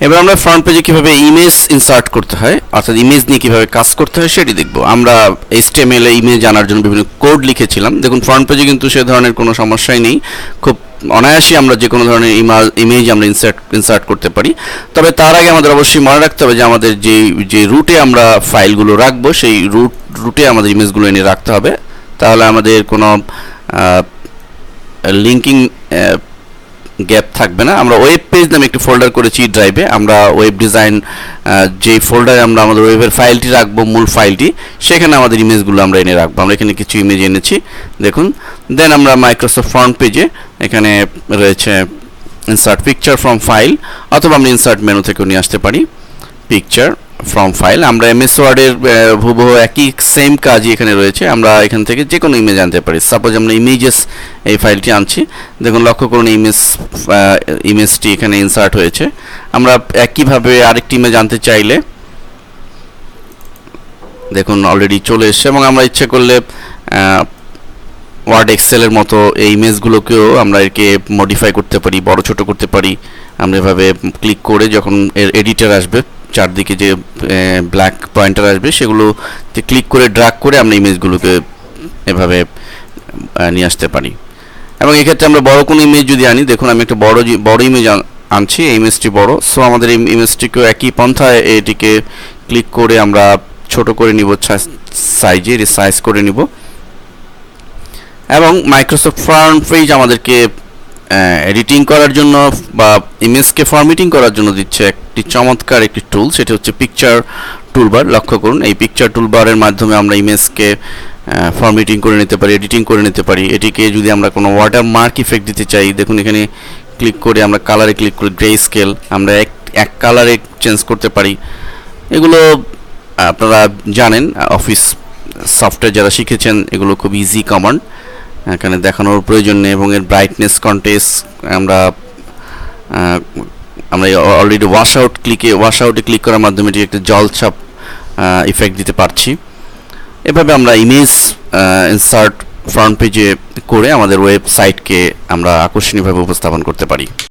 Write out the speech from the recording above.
এবার আমরা ফ্রন্ট পেজে কিভাবে ইমেজ ইনসার্ট করতে হয় অর্থাৎ ইমেজ নিয়ে কিভাবে কাজ করতে হয় সেটি দেখব। আমরা HTML এ ইমেজ আনার জন্য বিভিন্ন কোড লিখেছিলাম। দেখুন ফ্রন্ট পেজে কিন্তু সে ধরনের কোনো সমস্যাই নেই, খুব অনায়াসই আমরা যে কোনো ধরনের ইমেজ আমরা ইনসার্ট করতে পারি। তবে তার আগে আমাদের অবশ্যই মনে রাখতে হবে যে আমাদের যে রুটে আমরা ফাইলগুলো রাখবো সেই রুটে আমাদের ইমেজগুলো এনে রাখতে হবে, তাহলে আমাদের কোনো লিঙ্কিং গ্যাপ থাকবে না। আমরা ওয়েব পেজ নামে একটি ফোল্ডার করেছি ড্রাইভে। আমরা ওয়েব ডিজাইন যে ফোল্ডারে আমরা আমাদের ওয়েবের ফাইলটি রাখবো, মূল ফাইলটি, সেখানে আমাদের ইমেজগুলো আমরা এনে রাখবো। আমরা এখানে কিছু ইমেজ এনেছি দেখুন। দেন আমরা মাইক্রোসফট ফ্রন্ট পেজে এখানে রয়েছে ইনসার্ট পিকচার ফ্রম ফাইল, অথবা আমরা ইনসার্ট মেনু থেকেও নিয়ে আসতে পারি পিকচার ফ্রম ফাইল। আমরা MS ওয়ার্ডের হুবহু একই সেম কাজই এখানে রয়েছে। আমরা এখান থেকে যে কোনো ইমেজ আনতে পারি। সাপোজ আমরা ইমেজেস এই ফাইলটি আনছি, দেখুন লক্ষ্য করুন ইমেজটি এখানে ইনসার্ট হয়েছে। আমরা একইভাবে আরেকটি ইমেজ আনতে চাইলে দেখুন অলরেডি চলে এসছে, এবং আমরা ইচ্ছে করলে ওয়ার্ড এক্সেলের মতো এই ইমেজগুলোকেও আমরা একে মডিফাই করতে পারি, বড় ছোট করতে পারি। আমরা এভাবে ক্লিক করে যখন এর এডিটর আসবে, চারদিকে যে ব্ল্যাক পয়েন্টার আসবে, সেগুলোতে ক্লিক করে ড্র্যাগ করে আমরা ইমেজগুলোকে এভাবে নিয়ে আসতে পারি। এবং এক্ষেত্রে আমরা বড় কোনো ইমেজ যদি আনি, দেখুন আমি একটা বড় ইমেজ আনছি, এই ইমেজটি বড়, সো আমাদের এই ইমেজটিকেও একই পন্থায় এটিকে ক্লিক করে আমরা ছোট করে নিব, সাইজে রিসাইজ করে নিব। এবং মাইক্রোসফট ফ্রন্ট পেজ আমাদেরকে এডিটিং করার জন্য বা ইমেজকে ফরম্যাটিং করার জন্য দিচ্ছে একটি চমৎকার একটি টুল, সেটি হচ্ছে পিকচার টুলবার। লক্ষ্য করুন এই পিকচার টুলবারের মাধ্যমে আমরা ইমেজকে ফরম্যাটিং করে নিতে পারি, এডিটিং করে নিতে পারি। এটিকে যদি আমরা কোনো ওয়াটারমার্ক ইফেক্ট দিতে চাই, দেখুন এখানে ক্লিক করে আমরা কালারে ক্লিক করে গ্রে স্কেল আমরা এক কালারে চেঞ্জ করতে পারি। এগুলো আপনারা জানেন, অফিস সফটওয়্যার যারা শিখেছেন এগুলো খুব ইজি কমান্ড, এখানে দেখানোর প্রয়োজন নেই। এবং এর ব্রাইটনেস কন্ট্রাস্ট আমরা অলরেডি ওয়াশ আউটে ক্লিক করার মাধ্যমে এটি একটা জলছাপ ইফেক্ট দিতে পারছি। এভাবে আমরা ইমেজ ইনসার্ট ফ্রন্ট পেজে করে আমাদের ওয়েবসাইটকে আমরা আকর্ষণীয়ভাবে উপস্থাপন করতে পারি।